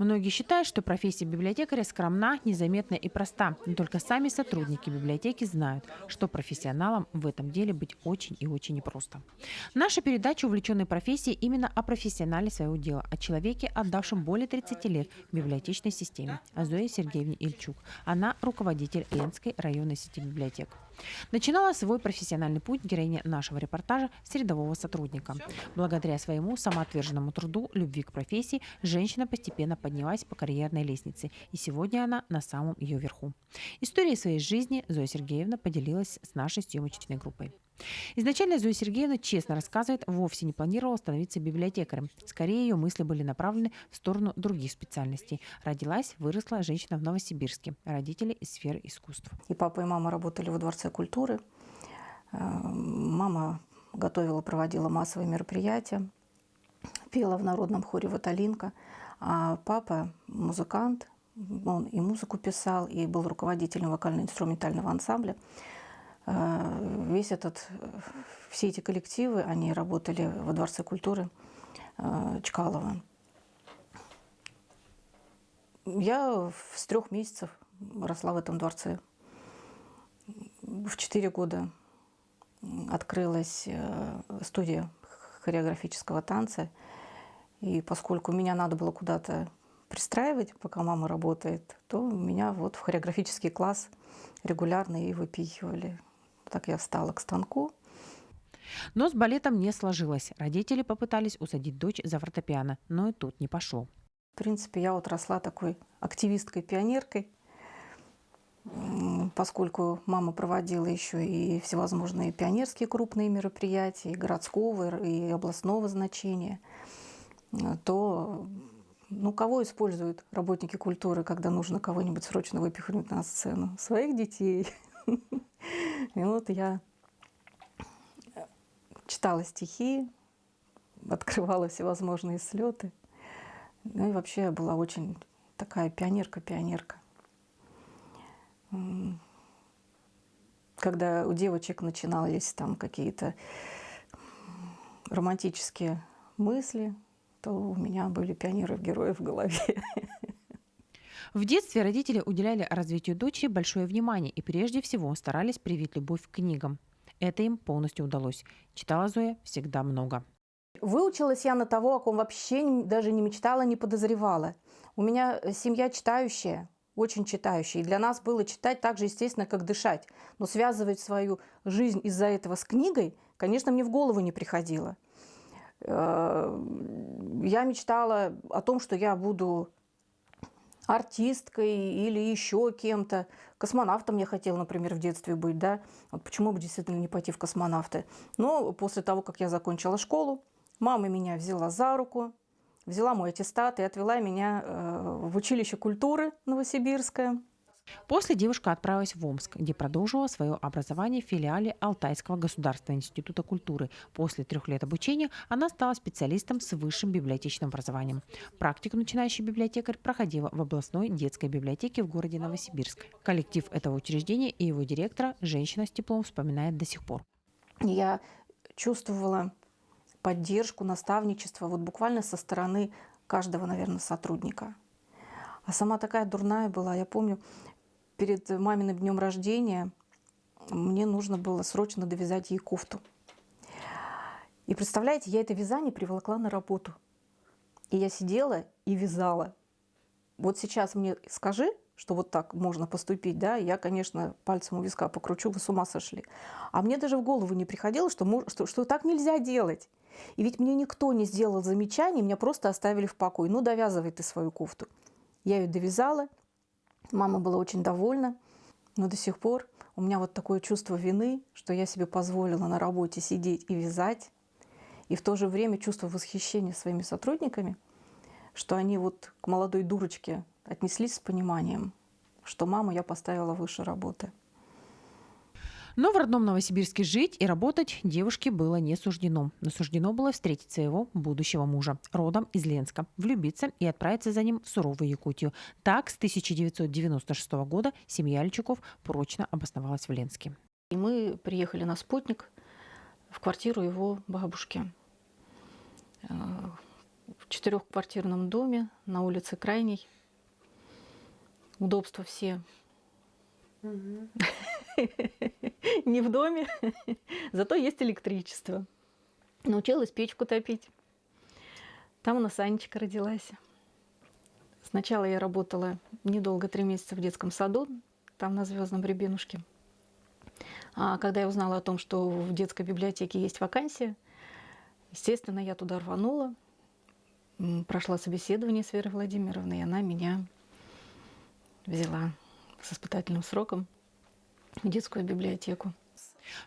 Многие считают, что профессия библиотекаря скромна, незаметна и проста. Но только сами сотрудники библиотеки знают, что профессионалам в этом деле быть очень и очень непросто. Наша передача «Увлеченные профессии» именно о профессионале своего дела, о человеке, отдавшем более 30 лет библиотечной системе, о Зое Сергеевне Ильчук. Она руководитель Ленской районной сети библиотек. Начинала свой профессиональный путь героиня нашего репортажа с рядового сотрудника. Благодаря своему самоотверженному труду, любви к профессии, женщина постепенно поднялась по карьерной лестнице, и сегодня она на самом ее верху. Историей своей жизни Зоя Сергеевна поделилась с нашей съемочной группой. Изначально Зоя Сергеевна, честно рассказывает, вовсе не планировала становиться библиотекарем. Скорее, ее мысли были направлены в сторону других специальностей. Родилась, выросла женщина в Новосибирске. Родители из сферы искусств. И папа, и мама работали во Дворце культуры. Мама готовила, проводила массовые мероприятия, пела в народном хоре «Ваталинка». А папа музыкант, он и музыку писал, и был руководителем вокально-инструментального ансамбля. Все эти коллективы, они работали во Дворце культуры Чкалова. Я с 3 месяцев росла в этом дворце. В 4 года открылась студия хореографического танца. И поскольку меня надо было куда-то пристраивать, пока мама работает, то меня вот в хореографический класс регулярно и выпихивали. Так я встала к станку. Но с балетом не сложилось. Родители попытались усадить дочь за фортепиано, но и тут не пошло. В принципе, я вот росла такой активисткой-пионеркой, поскольку мама проводила еще и всевозможные пионерские крупные мероприятия, и городского, и областного значения, то кого используют работники культуры, когда нужно кого-нибудь срочно выпихнуть на сцену? Своих детей. И вот я читала стихи, открывала всевозможные слеты. Ну и вообще я была очень такая пионерка. Когда у девочек начинались там какие-то романтические мысли, то у меня были пионеры-герои в голове. В детстве родители уделяли развитию дочери большое внимание и прежде всего старались привить любовь к книгам. Это им полностью удалось. Читала Зоя всегда много. Выучилась я на того, о ком вообще даже не мечтала, не подозревала. У меня семья читающая, очень читающая. И для нас было читать так же естественно, как дышать. Но связывать свою жизнь из-за этого с книгой, конечно, мне в голову не приходило. Я мечтала о том, что я буду артисткой или еще кем-то. Космонавтом я хотела, например, в детстве быть, да. Вот почему бы действительно не пойти в космонавты? Но после того, как я закончила школу, мама меня взяла за руку, взяла мой аттестат и отвела меня в училище культуры Новосибирское. После девушка отправилась в Омск, где продолжила свое образование в филиале Алтайского государственного института культуры. После 3 лет обучения она стала специалистом с высшим библиотечным образованием. Практику начинающий библиотекарь проходила в областной детской библиотеке в городе Новосибирск. Коллектив этого учреждения и его директора женщина с теплом вспоминает до сих пор. Я чувствовала поддержку, наставничество вот буквально со стороны каждого, наверное, сотрудника. А сама такая дурная была. Я помню, перед маминым днем рождения мне нужно было срочно довязать ей кофту. И представляете, я это вязание приволокла на работу. И я сидела и вязала. Вот сейчас мне скажи, что вот так можно поступить, да, я, конечно, пальцем у виска покручу, вы с ума сошли. А мне даже в голову не приходило, что так нельзя делать. И ведь мне никто не сделал замечаний, меня просто оставили в покое. Ну, довязывай ты свою кофту. Я ее довязала, мама была очень довольна, но до сих пор у меня вот такое чувство вины, что я себе позволила на работе сидеть и вязать, и в то же время чувство восхищения своими сотрудниками, что они вот к молодой дурочке отнеслись с пониманием, что маму я поставила выше работы. Но в родном Новосибирске жить и работать девушке было не суждено. Но суждено было встретить своего будущего мужа, родом из Ленска, влюбиться и отправиться за ним в суровую Якутию. Так, с 1996 года семья Ильчуков прочно обосновалась в Ленске. И мы приехали на спутник в квартиру его бабушки. в 4-квартирном доме на улице Крайней. Удобства все не в доме, зато есть электричество. Научилась печку топить. Там у нас Анечка родилась. Сначала я работала недолго, 3 месяца в детском саду, там на Звездном Рябинушке. А когда я узнала о том, что в детской библиотеке есть вакансия, естественно, я туда рванула. Прошла собеседование с Верой Владимировной, и она меня взяла с испытательным сроком в детскую библиотеку.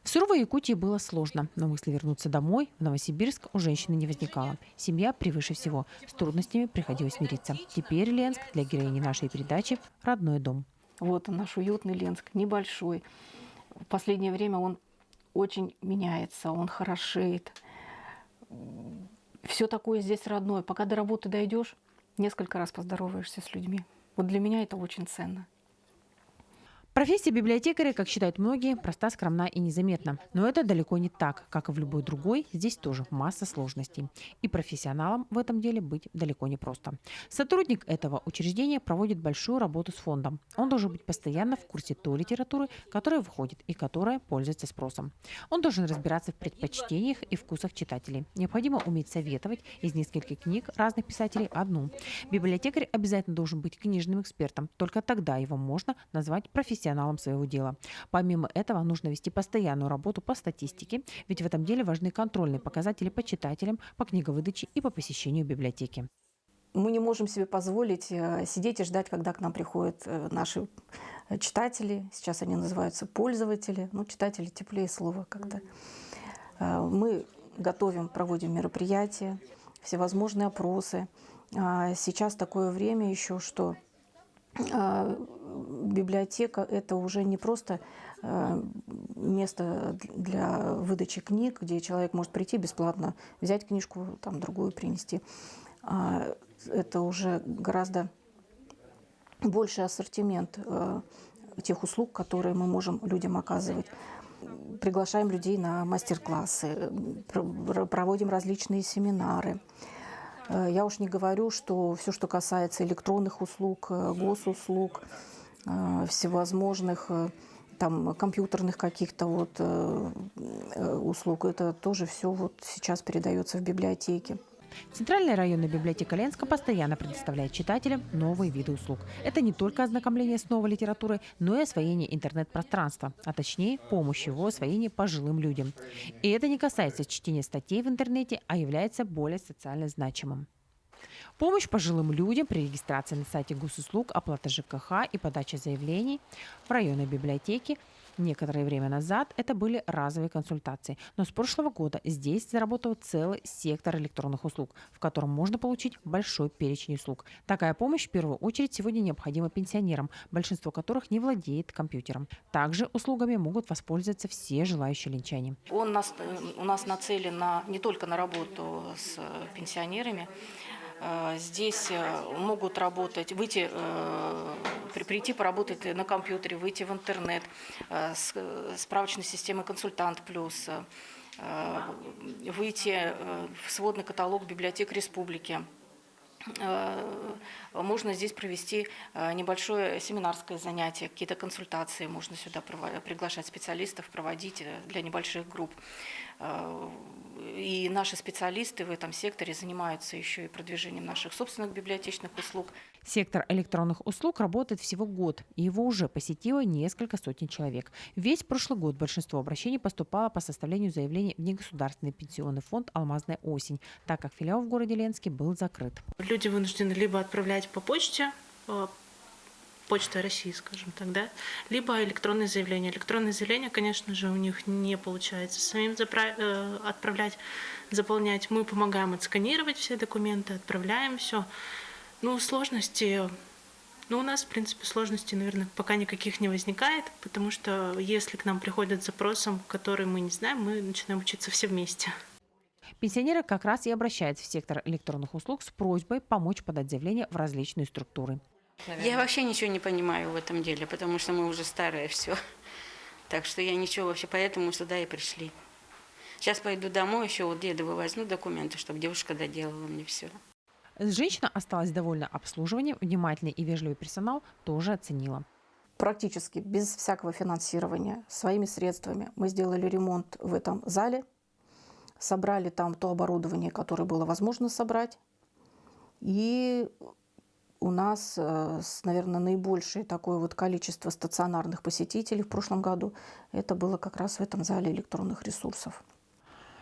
В суровой Якутии было сложно, но мысли вернуться домой, в Новосибирск, у женщины не возникало. Семья превыше всего. С трудностями приходилось мириться. Теперь Ленск для героини нашей передачи – родной дом. Вот он, наш уютный Ленск, небольшой. В последнее время он очень меняется, он хорошеет. Все такое здесь родное. Пока до работы дойдешь, несколько раз поздороваешься с людьми. Вот для меня это очень ценно. Профессия библиотекаря, как считают многие, проста, скромна и незаметна. Но это далеко не так. Как и в любой другой, здесь тоже масса сложностей. И профессионалам в этом деле быть далеко не просто. Сотрудник этого учреждения проводит большую работу с фондом. Он должен быть постоянно в курсе той литературы, которая выходит и которая пользуется спросом. Он должен разбираться в предпочтениях и вкусах читателей. Необходимо уметь советовать из нескольких книг разных писателей одну. Библиотекарь обязательно должен быть книжным экспертом. Только тогда его можно назвать профессионалом своего дела. Помимо этого, нужно вести постоянную работу по статистике, ведь в этом деле важны контрольные показатели по читателям, по книговыдаче и по посещению библиотеки. Мы не можем себе позволить сидеть и ждать, когда к нам приходят наши читатели. Сейчас они называются пользователи. Ну, читатели теплее слова как-то. Мы готовим, проводим мероприятия, всевозможные опросы. Сейчас такое время еще, что библиотека – это уже не просто место для выдачи книг, где человек может прийти бесплатно, взять книжку, там, другую принести. Это уже гораздо больший ассортимент тех услуг, которые мы можем людям оказывать. Приглашаем людей на мастер-классы, проводим различные семинары. Я уж не говорю, что все, что касается электронных услуг, госуслуг, всевозможных там компьютерных каких-то вот услуг, это тоже все вот сейчас передается в библиотеке. Центральная районная библиотека Ленска постоянно предоставляет читателям новые виды услуг. Это не только ознакомление с новой литературой, но и освоение интернет-пространства, а точнее помощь его освоении пожилым людям. И это не касается чтения статей в интернете, а является более социально значимым. Помощь пожилым людям при регистрации на сайте госуслуг, оплата ЖКХ и подача заявлений в районной библиотеке. Некоторое время назад это были разовые консультации, но с прошлого года здесь заработал целый сектор электронных услуг, в котором можно получить большой перечень услуг. Такая помощь в первую очередь сегодня необходима пенсионерам, большинство которых не владеет компьютером. Также услугами могут воспользоваться все желающие ленчане. Он у нас нацелен не только на работу с пенсионерами. Здесь могут работать, прийти поработать на компьютере, выйти в интернет, справочной системы «Консультант плюс», выйти в сводный каталог библиотек республики. Можно здесь провести небольшое семинарское занятие, какие-то консультации. Можно сюда приглашать специалистов, проводить для небольших групп. И наши специалисты в этом секторе занимаются еще и продвижением наших собственных библиотечных услуг. Сектор электронных услуг работает всего год, и его уже посетило несколько сотен человек. Весь прошлый год большинство обращений поступало по составлению заявлений в негосударственный пенсионный фонд «Алмазная осень», так как филиал в городе Ленске был закрыт. Люди вынуждены либо отправлять по почте, Почта России, скажем так, да, либо электронные заявления. Электронные заявления, конечно же, у них не получается самим отправлять, заполнять. Мы помогаем отсканировать все документы, отправляем все. Сложности, у нас, в принципе, сложностей, наверное, пока никаких не возникает, потому что если к нам приходят с запросом, который мы не знаем, мы начинаем учиться все вместе. Пенсионеры как раз и обращаются в сектор электронных услуг с просьбой помочь подать заявление в различные структуры. Я вообще ничего не понимаю в этом деле, потому что мы уже старые все. Так что я ничего вообще, поэтому сюда и пришли. Сейчас пойду домой, еще вот дедову возьму документы, чтобы девушка доделала мне все. Женщина осталась довольна обслуживанием, внимательный и вежливый персонал тоже оценила. Практически без всякого финансирования, своими средствами мы сделали ремонт в этом зале, собрали там то оборудование, которое было возможно собрать. И у нас, наверное, наибольшее такое вот количество стационарных посетителей в прошлом году, это было как раз в этом зале электронных ресурсов.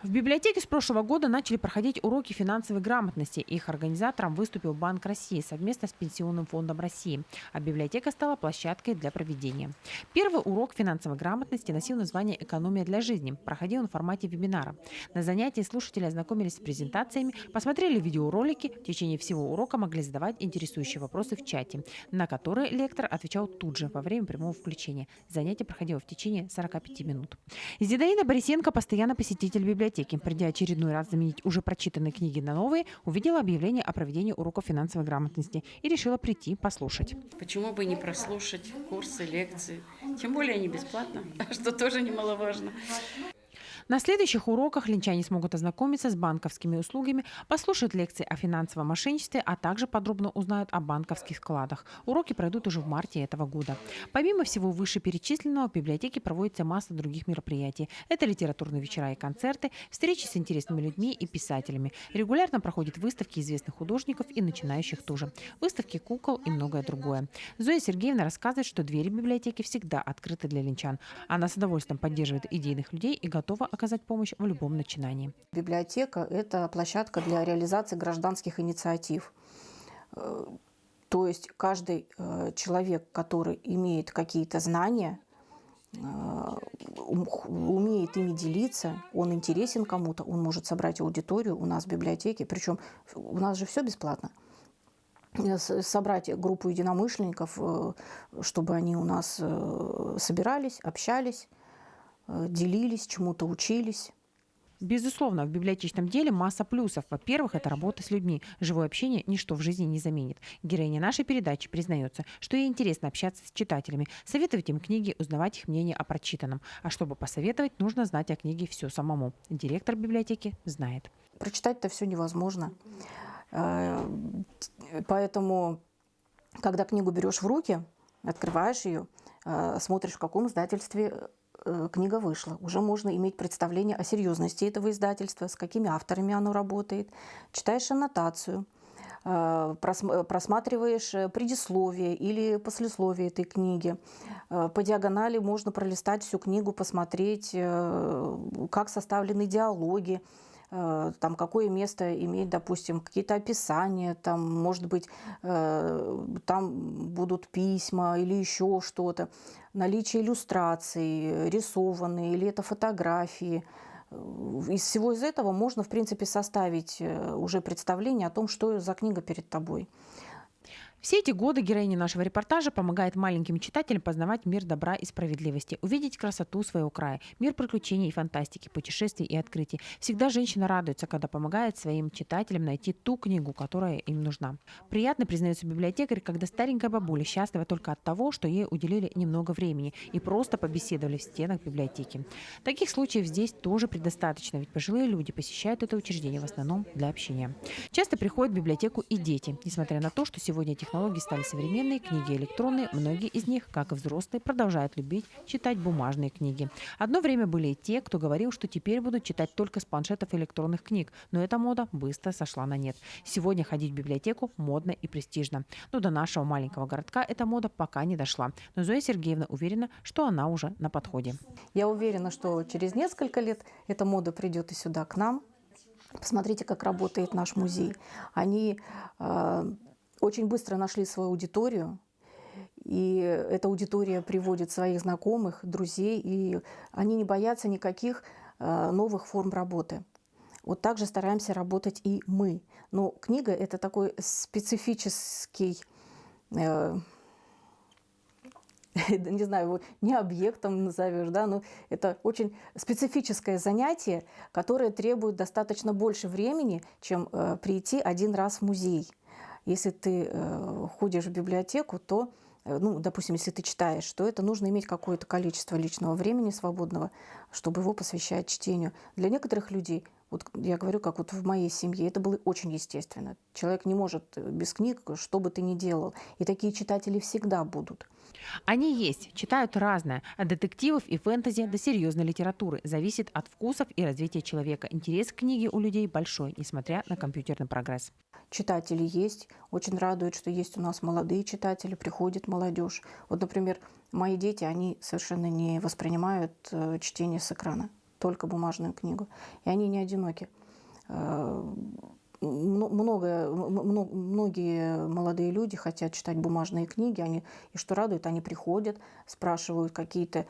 В библиотеке с прошлого года начали проходить уроки финансовой грамотности. Их организатором выступил Банк России совместно с Пенсионным фондом России, а библиотека стала площадкой для проведения. Первый урок финансовой грамотности носил название «Экономия для жизни». Проходил он в формате вебинара. На занятии слушатели ознакомились с презентациями, посмотрели видеоролики. В течение всего урока могли задавать интересующие вопросы в чате, на которые лектор отвечал тут же во время прямого включения. Занятие проходило в течение 45 минут. Зинаида Борисенко, постоянно посетитель библиотеки, придя очередной раз заменить уже прочитанные книги на новые, увидела объявление о проведении уроков финансовой грамотности и решила прийти послушать. Почему бы не прослушать курсы, лекции? Тем более они бесплатно, что тоже немаловажно. На следующих уроках линчане смогут ознакомиться с банковскими услугами, послушать лекции о финансовом мошенничестве, а также подробно узнают о банковских вкладах. Уроки пройдут уже в марте этого года. Помимо всего вышеперечисленного, в библиотеке проводится масса других мероприятий. Это литературные вечера и концерты, встречи с интересными людьми и писателями. Регулярно проходят выставки известных художников и начинающих тоже. Выставки кукол и многое другое. Зоя Сергеевна рассказывает, что двери библиотеки всегда открыты для линчан. Она с удовольствием поддерживает идейных людей и готова оказать помощь в любом начинании. Библиотека – это площадка для реализации гражданских инициатив. То есть каждый человек, который имеет какие-то знания, умеет ими делиться, он интересен кому-то, он может собрать аудиторию у нас в библиотеке. Причем у нас же все бесплатно. Собрать группу единомышленников, чтобы они у нас собирались, общались, делились, чему-то учились. Безусловно, в библиотечном деле масса плюсов. Во-первых, это работа с людьми. Живое общение ничто в жизни не заменит. Героиня нашей передачи признается, что ей интересно общаться с читателями, советовать им книги, узнавать их мнение о прочитанном. А чтобы посоветовать, нужно знать о книге все самому. Директор библиотеки знает. Прочитать-то все невозможно. Поэтому, когда книгу берешь в руки, открываешь ее, смотришь, в каком издательстве книга вышла. Уже можно иметь представление о серьезности этого издательства, с какими авторами оно работает. Читаешь аннотацию, просматриваешь предисловие или послесловие этой книги. По диагонали можно пролистать всю книгу, посмотреть, как составлены диалоги, там какое место имеет, допустим, какие-то описания, там, может быть, там будут письма или еще что-то, наличие иллюстраций, рисованные, или это фотографии. Из всего из этого можно, в принципе, составить уже представление о том, что за книга перед тобой. Все эти годы героиня нашего репортажа помогает маленьким читателям познавать мир добра и справедливости, увидеть красоту своего края, мир приключений и фантастики, путешествий и открытий. Всегда женщина радуется, когда помогает своим читателям найти ту книгу, которая им нужна. Приятно, признается библиотекарь, когда старенькая бабуля счастлива только от того, что ей уделили немного времени и просто побеседовали в стенах библиотеки. Таких случаев здесь тоже предостаточно, ведь пожилые люди посещают это учреждение в основном для общения. Часто приходят в библиотеку и дети. Несмотря на то, что сегодня технологии стали современные, книги электронные, многие из них, как и взрослые, продолжают любить читать бумажные книги. Одно время были и те, кто говорил, что теперь будут читать только с планшетов и электронных книг, но эта мода быстро сошла на нет. Сегодня ходить в библиотеку модно и престижно. Но до нашего маленького городка эта мода пока не дошла. Но Зоя Сергеевна уверена, что она уже на подходе. Я уверена, что через несколько лет эта мода придет и сюда, к нам. Посмотрите, как работает наш музей. Они очень быстро нашли свою аудиторию, и эта аудитория приводит своих знакомых, друзей, и они не боятся никаких новых форм работы. Вот так же стараемся работать и мы. Но книга – это такой специфический, не знаю, его не объектом назовешь, да, но это очень специфическое занятие, которое требует достаточно больше времени, чем прийти один раз в музей. Если ты ходишь в библиотеку, то, ну, допустим, если ты читаешь, то это нужно иметь какое-то количество личного времени свободного, чтобы его посвящать чтению. Для некоторых людей Вот я говорю, как вот в моей семье, это было очень естественно. Человек не может без книг, что бы ты ни делал. И такие читатели всегда будут. Они есть, читают разное, от детективов и фэнтези до серьезной литературы. Зависит от вкусов и развития человека. Интерес к книге у людей большой, несмотря на компьютерный прогресс. Читатели есть. Очень радует, что есть у нас молодые читатели, приходит молодежь. Вот, например, мои дети, они совершенно не воспринимают чтение с экрана, только бумажную книгу. И они не одиноки. Многие молодые люди хотят читать бумажные книги, и что радует, они приходят, спрашивают какие-то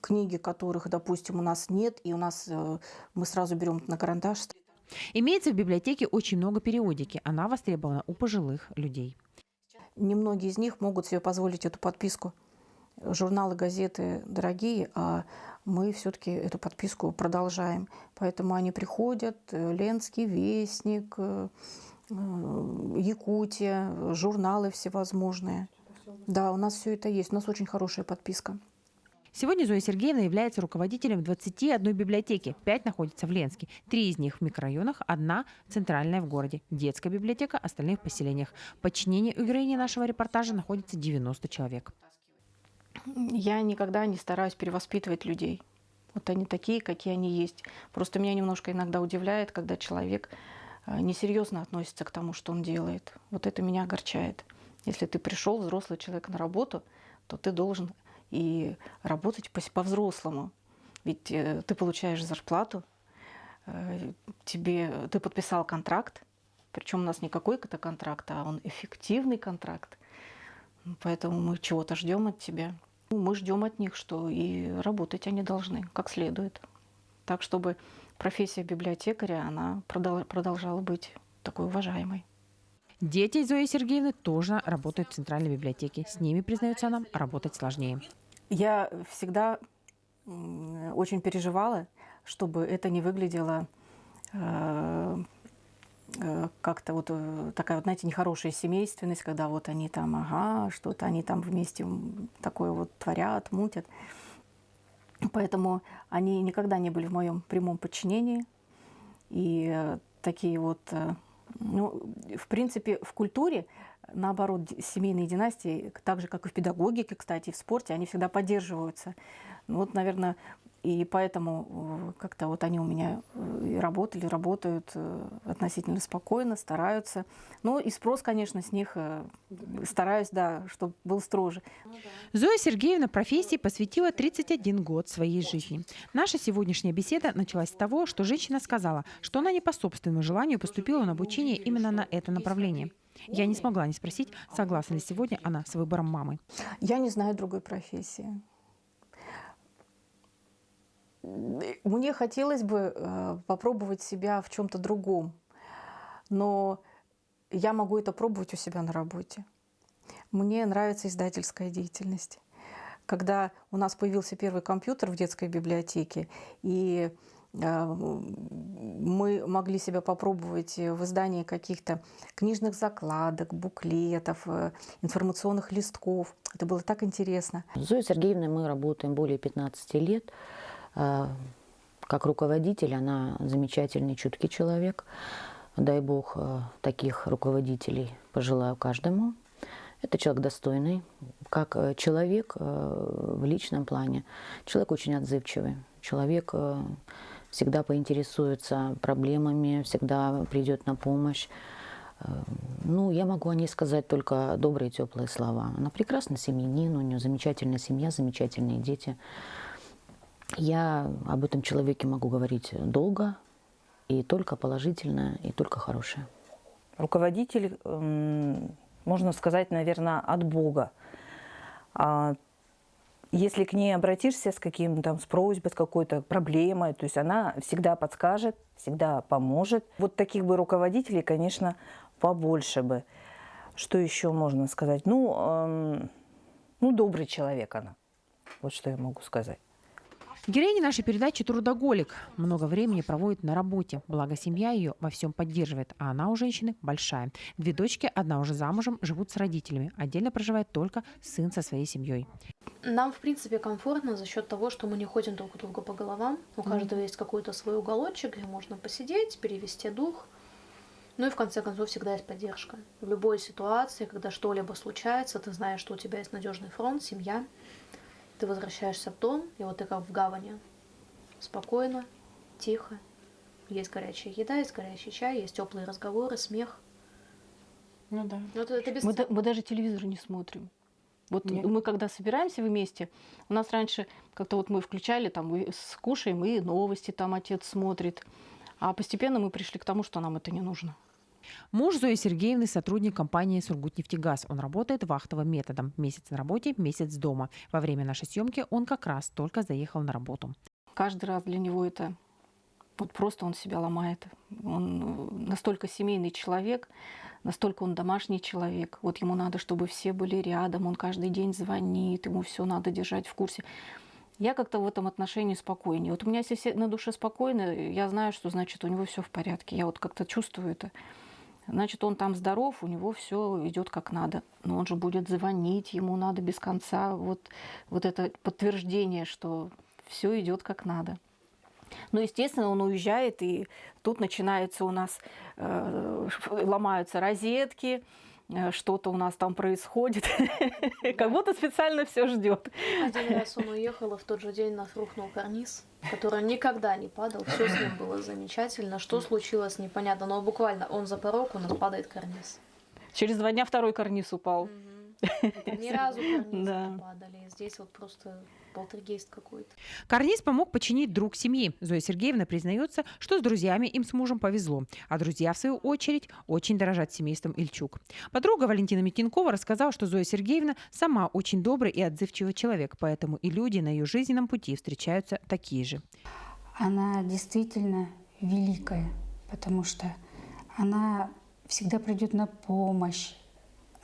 книги, которых, допустим, у нас нет, и мы сразу берем на карандаш. Имеется в библиотеке очень много периодики. Она востребована у пожилых людей. Немногие из них могут себе позволить эту подписку. Журналы, газеты дорогие, а мы все-таки эту подписку продолжаем. Поэтому они приходят, Ленский, Вестник, Якутия, журналы всевозможные. Да, у нас все это есть. У нас очень хорошая подписка. Сегодня Зоя Сергеевна является руководителем 21 библиотеки. 5 находятся в Ленске, 3 из них в микрорайонах, 1 центральная в городе. Детская библиотека, остальные в поселениях. В подчинении у героини нашего репортажа находится 90 человек. Я никогда не стараюсь перевоспитывать людей. Вот они такие, какие они есть. Просто меня немножко иногда удивляет, когда человек несерьезно относится к тому, что он делает. Вот это меня огорчает. Если ты пришел, взрослый человек, на работу, то ты должен и работать по-взрослому. Ведь ты получаешь зарплату, ты подписал контракт, причем у нас не какой-то контракт, а он эффективный контракт. Поэтому мы чего-то ждем от тебя. Мы ждем от них, что и работать они должны как следует. Так, чтобы профессия библиотекаря, она продолжала быть такой уважаемой. Дети Зои Сергеевны тоже работают в центральной библиотеке. С ними, признается она, работать сложнее. Я всегда очень переживала, чтобы это не выглядело как-то вот такая, вот, знаете, нехорошая семейственность, когда вот они там, что-то они там вместе такое вот творят, мутят. Поэтому они никогда не были в моем прямом подчинении. И такие вот, в принципе, в культуре, наоборот, семейные династии, так же, как и в педагогике, кстати, и в спорте, они всегда поддерживаются. Вот, наверное, и поэтому как-то вот они у меня и работают относительно спокойно, стараются. Ну и спрос, конечно, с них стараюсь, да, чтобы был строже. Зоя Сергеевна профессии посвятила 31 год своей жизни. Наша сегодняшняя беседа началась с того, что женщина сказала, что она не по собственному желанию поступила на обучение именно на это направление. Я не смогла не спросить, согласна ли сегодня она с выбором мамы. Я не знаю другой профессии. Мне хотелось бы попробовать себя в чем-то другом, но я могу это пробовать у себя на работе. Мне нравится издательская деятельность. Когда у нас появился первый компьютер в детской библиотеке, и мы могли себя попробовать в издании каких-то книжных закладок, буклетов, информационных листков. Это было так интересно. С Зоей Сергеевной мы работаем более 15 лет. Как руководитель она замечательный, чуткий человек. Дай Бог, таких руководителей пожелаю каждому. Это человек достойный, как человек в личном плане. Человек очень отзывчивый. Человек всегда поинтересуется проблемами, всегда придет на помощь. Ну, я могу о ней сказать только добрые, теплые слова. Она прекрасный семьянин, у нее замечательная семья, замечательные дети. Я об этом человеке могу говорить долго, и только положительное, и только хорошее. Руководитель, можно сказать, наверное, от Бога. Если к ней обратишься с каким-то, с просьбой, с какой-то проблемой, то есть она всегда подскажет, всегда поможет. Вот таких бы руководителей, конечно, побольше бы. Что еще можно сказать? Ну, добрый человек она. Вот что я могу сказать. Героиня нашей передачи трудоголик. Много времени проводит на работе. Благо, семья ее во всем поддерживает. А она у женщины большая. 2 дочки, 1 уже замужем, живут с родителями. Отдельно проживает только сын со своей семьей. Нам, в принципе, комфортно за счет того, что мы не ходим друг у друга по головам. У каждого есть какой-то свой уголочек, где можно посидеть, перевести дух. Ну и в конце концов всегда есть поддержка. В любой ситуации, когда что-либо случается, ты знаешь, что у тебя есть надежный фронт, семья. Ты возвращаешься в дом, и вот ты как в гавани. Спокойно, тихо. Есть горячая еда, есть горячий чай, есть теплые разговоры, смех. Ну да. Ну, это без Мы даже телевизор не смотрим. Вот Нет. мы когда собираемся вместе, у нас раньше как-то вот мы включали, там, мы скушаем, и новости там отец смотрит. А постепенно мы пришли к тому, что нам это не нужно. Муж Зои Сергеевны – сотрудник компании «Сургутнефтегаз». Он работает вахтовым методом. Месяц на работе, месяц дома. Во время нашей съемки он как раз только заехал на работу. Каждый раз для него это вот просто он себя ломает. Он настолько семейный человек, настолько он домашний человек. Вот ему надо, чтобы все были рядом, он каждый день звонит, ему все надо держать в курсе. Я как-то в этом отношении спокойнее. Вот у меня если все на душе спокойно, я знаю, что значит у него все в порядке. Я вот как-то чувствую это. Значит, он там здоров, у него все идет как надо. Но он же будет звонить, ему надо без конца вот это подтверждение, что все идет как надо. Ну, естественно, он уезжает, и тут начинается у нас, ломаются розетки, что-то у нас там происходит, как будто специально все ждет. Один раз он уехал, и в тот же день нас рухнул карниз, который никогда не падал. Все с ним было замечательно. Что случилось, непонятно. Но буквально он за порог, у нас падает карниз. Через 2 дня второй карниз упал. Ни разу карнизы Да. не падали. Здесь вот просто полтергейст какой-то. Карниз помог починить друг семьи. Зоя Сергеевна признается, что с друзьями им с мужем повезло. А друзья, в свою очередь, очень дорожат семейством Ильчук. Подруга Валентина Митенкова рассказала, что Зоя Сергеевна сама очень добрый и отзывчивый человек, поэтому и люди на ее жизненном пути встречаются такие же. Она действительно великая, потому что она всегда придет на помощь.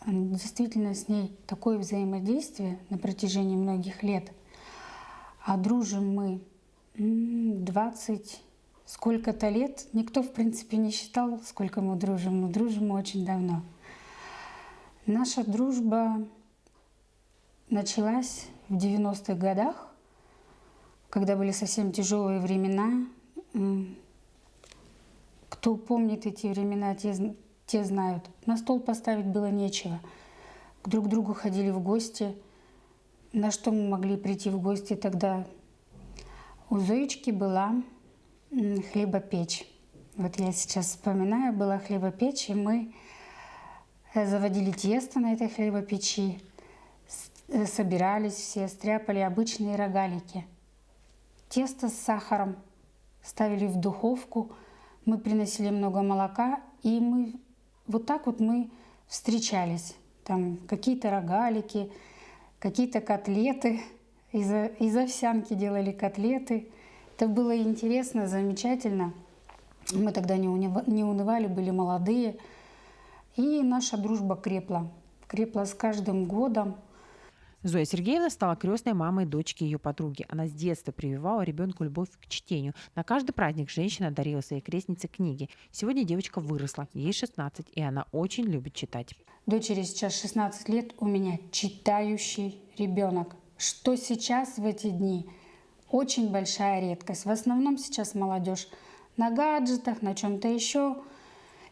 Действительно, с ней такое взаимодействие на протяжении многих лет. А дружим мы 20 сколько-то лет. Никто, в принципе, не считал, сколько мы дружим, но дружим мы очень давно. Наша дружба началась в 90-х годах, когда были совсем тяжелые времена. Кто помнит эти времена, те знают. На стол поставить было нечего. Друг к другу ходили в гости. На что мы могли прийти в гости тогда? У Зоечки была хлебопечь. Вот я сейчас вспоминаю, была хлебопечь, и мы заводили тесто на этой хлебопечи, собирались все, стряпали обычные рогалики. Тесто с сахаром ставили в духовку, мы приносили много молока, и мы вот так вот мы встречались. Там какие-то рогалики, какие-то котлеты, из овсянки делали котлеты. Это было интересно, замечательно. Мы тогда не унывали, были молодые. И наша дружба крепла. Крепла с каждым годом. Зоя Сергеевна стала крестной мамой дочки ее подруги. Она с детства прививала ребенку любовь к чтению. На каждый праздник женщина дарила своей крестнице книги. Сегодня девочка выросла, ей 16, и она очень любит читать. Дочери сейчас 16 лет, у меня читающий ребенок. Что сейчас в эти дни? Очень большая редкость. В основном сейчас молодежь на гаджетах, на чем-то еще.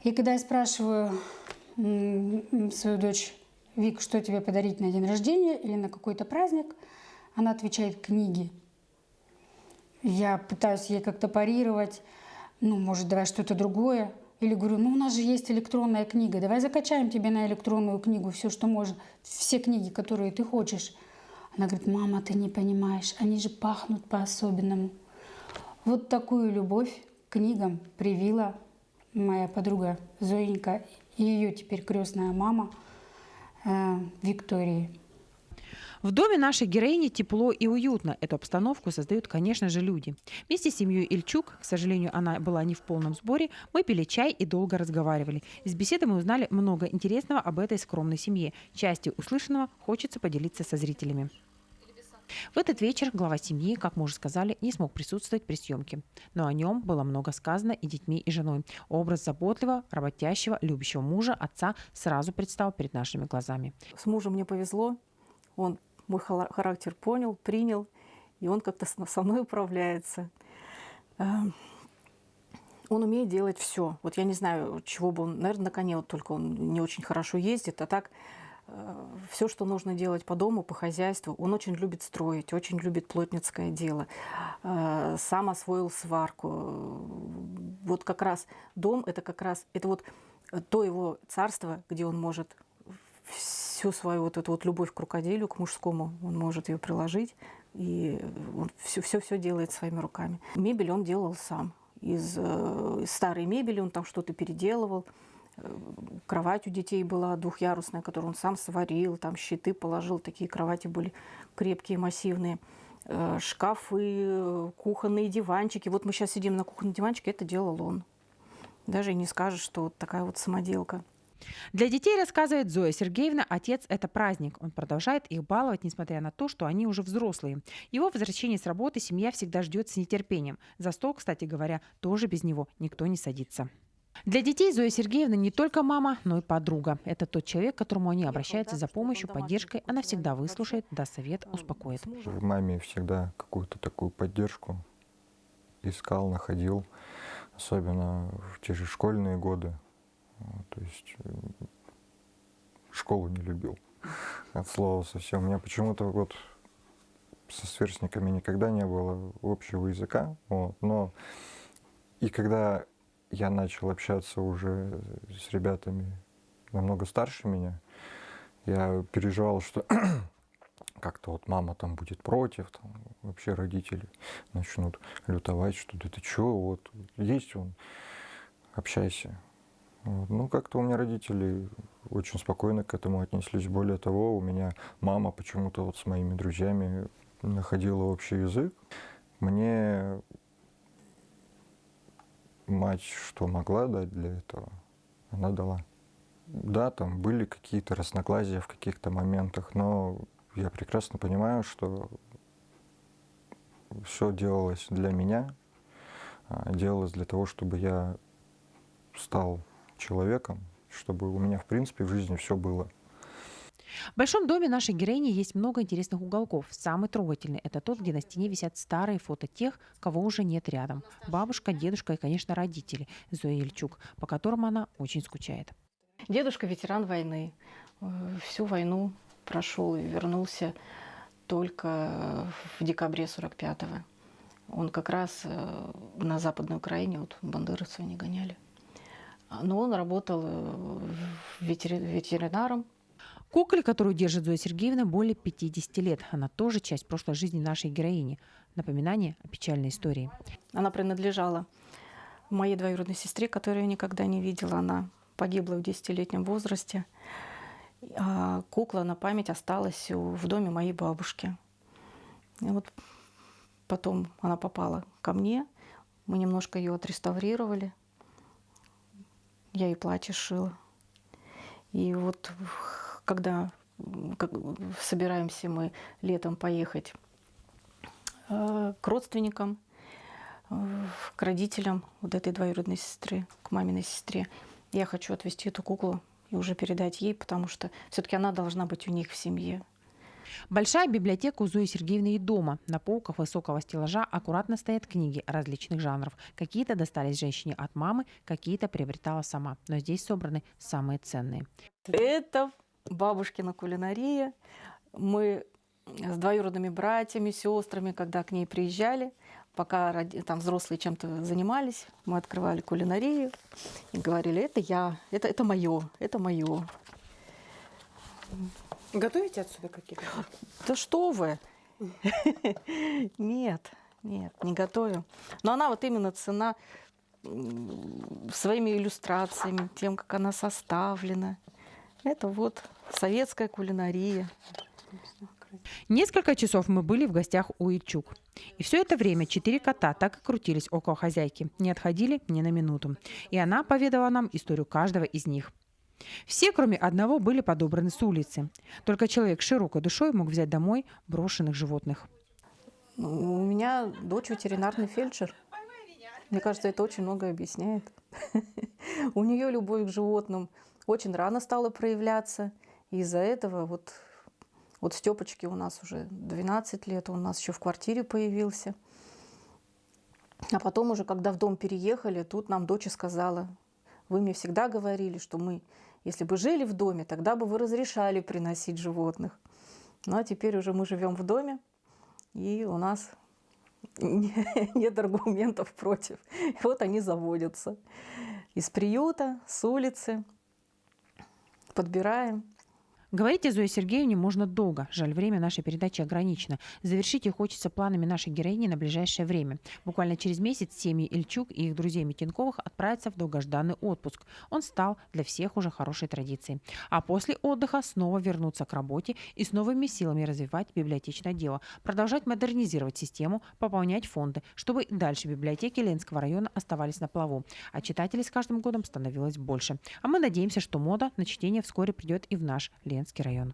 И когда я спрашиваю свою дочь: Вик, что тебе подарить на день рождения или на какой-то праздник? Она отвечает: книги. Я пытаюсь ей как-то парировать. Может, давай что-то другое. Или говорю: у нас же есть электронная книга. Давай закачаем тебе на электронную книгу все, что можно. Все книги, которые ты хочешь. Она говорит: мама, ты не понимаешь, они же пахнут по-особенному. Вот такую любовь к книгам привила моя подруга Зоенька и ее теперь крестная мама Виктории. В доме нашей героини тепло и уютно. Эту обстановку создают, конечно же, люди. Вместе с семьей Ильчук, к сожалению, она была не в полном сборе, мы пили чай и долго разговаривали. Из беседы мы узнали много интересного об этой скромной семье. Частью услышанного хочется поделиться со зрителями. В этот вечер глава семьи, как мы уже сказали, не смог присутствовать при съемке. Но о нем было много сказано и детьми, и женой. Образ заботливого, работящего, любящего мужа, отца сразу предстал перед нашими глазами. С мужем мне повезло. Он мой характер понял, принял, и он как-то со мной управляется. Он умеет делать все. Вот я не знаю, чего бы он, наверное, на коне вот только он не очень хорошо ездит, а так все, что нужно делать по дому, по хозяйству, он очень любит строить, очень любит плотницкое дело. Сам освоил сварку. Вот как раз дом, это вот то его царство, где он может всю свою вот эту вот любовь к рукоделию, к мужскому, он может ее приложить, и он все делает своими руками. Мебель он делал сам. Из старой мебели он там что-то переделывал. Кровать у детей была двухъярусная, которую он сам сварил, там щиты положил, такие кровати были крепкие, массивные. Шкафы, кухонные диванчики. Вот мы сейчас сидим на кухонном диванчике, это делал он. Даже и не скажешь, что вот такая вот самоделка. Для детей, рассказывает Зоя Сергеевна, отец – это праздник. Он продолжает их баловать, несмотря на то, что они уже взрослые. Его возвращение с работы семья всегда ждет с нетерпением. За стол, кстати говоря, тоже без него никто не садится. Для детей Зоя Сергеевна не только мама, но и подруга. Это тот человек, к которому они обращаются за помощью, поддержкой. Она всегда выслушает, даст совет, успокоит. В маме всегда какую-то такую поддержку искал, находил. Особенно в те же школьные годы. То есть школу не любил. От слова совсем. У меня почему-то вот со сверстниками никогда не было общего языка. Вот. Но и когда я начал общаться уже с ребятами намного старше меня, я переживал, что как-то вот мама там будет против, там вообще родители начнут лютовать, что да ты чё, вот есть он, общайся. Вот. Ну, как-то у меня родители очень спокойно к этому отнеслись. Более того, у меня мама почему-то вот с моими друзьями находила общий язык. Мне мать что могла дать для этого, она дала. Да, там были какие-то разногласия в каких-то моментах, но я прекрасно понимаю, что все делалось для меня, делалось для того, чтобы я стал человеком, чтобы у меня, в принципе, в жизни все было. В большом доме нашей героини есть много интересных уголков. Самый трогательный – это тот, где на стене висят старые фото тех, кого уже нет рядом. Бабушка, дедушка и, конечно, родители Зои Ильчук, по которым она очень скучает. Дедушка ветеран войны. Всю войну прошел и вернулся только в декабре 45-го. Он как раз на Западной Украине, вот бандеровцев они гоняли. Но он работал ветеринаром. Кукле, которую держит Зоя Сергеевна, более 50 лет. Она тоже часть прошлой жизни нашей героини. Напоминание о печальной истории. Она принадлежала моей двоюродной сестре, которую я никогда не видела. Она погибла в 10-летнем возрасте. А кукла на память осталась в доме моей бабушки. И вот потом она попала ко мне. Мы немножко ее отреставрировали. Я ей платье шила. И вот когда собираемся мы летом поехать к родственникам, к родителям вот этой двоюродной сестры, к маминой сестре, я хочу отвезти эту куклу и уже передать ей, потому что все-таки она должна быть у них в семье. Большая библиотека у Зои Сергеевны и дома. На полках высокого стеллажа аккуратно стоят книги различных жанров. Какие-то достались женщине от мамы, какие-то приобретала сама. Но здесь собраны самые ценные. Это бабушкина кулинария. Мы с двоюродными братьями, сестрами, когда к ней приезжали, пока там взрослые чем-то занимались, мы открывали кулинарию и говорили: это я, это мое, это мое. Готовите отсюда какие-то? Да что вы? Нет, не готовим. Но она вот именно цена своими иллюстрациями, тем, как она составлена. Это вот советская кулинария. Несколько часов мы были в гостях у Ильчук. И все это время 4 кота так и крутились около хозяйки, не отходили ни на минуту. И она поведала нам историю каждого из них. Все, кроме одного, были подобраны с улицы. Только человек с широкой душой мог взять домой брошенных животных. У меня дочь ветеринарный фельдшер. Мне кажется, это очень многое объясняет. У нее любовь к животным очень рано стала проявляться. И из-за этого вот Вот Степочке у нас уже 12 лет, он у нас еще в квартире появился. А потом уже, когда в дом переехали, тут нам дочь сказала: вы мне всегда говорили, что мы, если бы жили в доме, тогда бы вы разрешали приносить животных. Ну а теперь уже мы живем в доме, и у нас нет аргументов против. И вот они заводятся. Из приюта, с улицы. Подбираем. Говорить о Зое Сергеевне можно долго. Жаль, время нашей передачи ограничено. Завершить ее хочется планами нашей героини на ближайшее время. Буквально через месяц семьи Ильчук и их друзей Митенковых отправятся в долгожданный отпуск. Он стал для всех уже хорошей традицией. А после отдыха снова вернуться к работе и с новыми силами развивать библиотечное дело, продолжать модернизировать систему, пополнять фонды, чтобы и дальше библиотеки Ленинского района оставались на плаву, а читателей с каждым годом становилось больше. А мы надеемся, что мода на чтение вскоре придет и в наш Ленинский район.